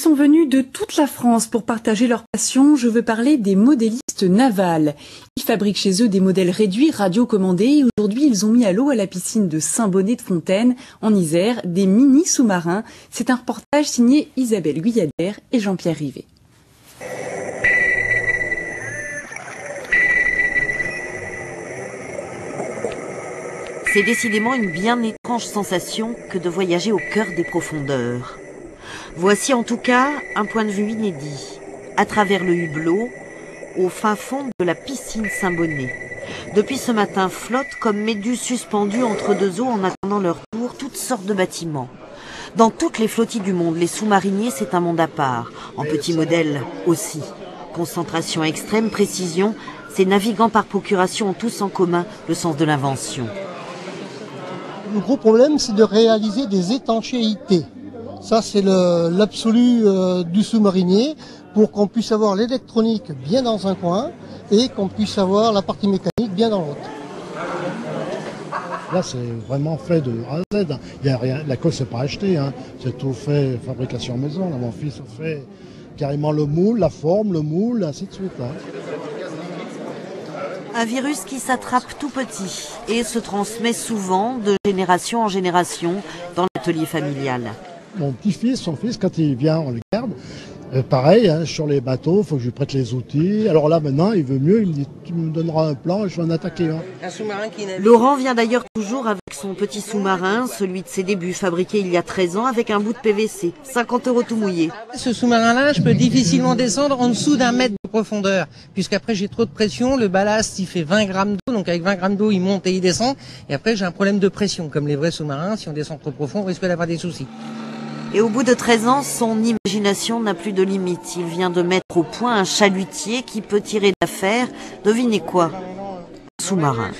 sont venus de toute la France pour partager leur passion. Je veux parler des modélistes navals. Ils fabriquent chez eux des modèles réduits, radiocommandés. Et aujourd'hui, ils ont mis à l'eau à la piscine de Saint-Bonnet-de-Fontaine, en Isère, des mini-sous-marins. C'est un reportage signé Isabelle Guyader et Jean-Pierre Rivet. C'est décidément une bien étrange sensation que de voyager au cœur des profondeurs. Voici en tout cas un point de vue inédit, à travers le hublot, au fin fond de la piscine Saint-Bonnet. Depuis ce matin flottent comme méduses suspendues entre deux eaux en attendant leur tour toutes sortes de bâtiments. Dans toutes les flottilles du monde, les sous-mariniers, c'est un monde à part, en petits modèles aussi. Concentration extrême, précision, ces navigants par procuration ont tous en commun le sens de l'invention. Le gros problème, c'est de réaliser des étanchéités. Ça, c'est l'absolu du sous-marinier pour qu'on puisse avoir l'électronique bien dans un coin et qu'on puisse avoir la partie mécanique bien dans l'autre. Là, c'est vraiment fait de A à Z. Il y a rien, la colle, c'est pas acheté. Hein. C'est tout fait fabrication maison. Là, mon fils a fait carrément le moule, la forme, le moule, ainsi de suite. Hein. Un virus qui s'attrape tout petit et se transmet souvent de génération en génération dans l'atelier familial. Mon petit-fils, son fils, quand il vient, on le garde. Pareil, hein, sur les bateaux, il faut que je lui prête les outils. Alors là, maintenant, il veut mieux, il me dit, tu me donneras un plan et je vais en attaquer un. Laurent vient d'ailleurs toujours avec son petit sous-marin, celui de ses débuts, fabriqué il y a 13 ans avec un bout de PVC. 50 € tout mouillé. Ce sous-marin-là, je peux difficilement descendre en dessous d'1 mètre de profondeur, puisqu'après j'ai trop de pression, le ballast il fait 20 grammes d'eau, donc avec 20 grammes d'eau il monte et il descend, et après j'ai un problème de pression, comme les vrais sous-marins, si on descend trop profond, on risque d'avoir des soucis. Et au bout de 13 ans, son imagination n'a plus de limite. Il vient de mettre au point un chalutier qui peut tirer d'affaire. Devinez quoi? Un sous-marin.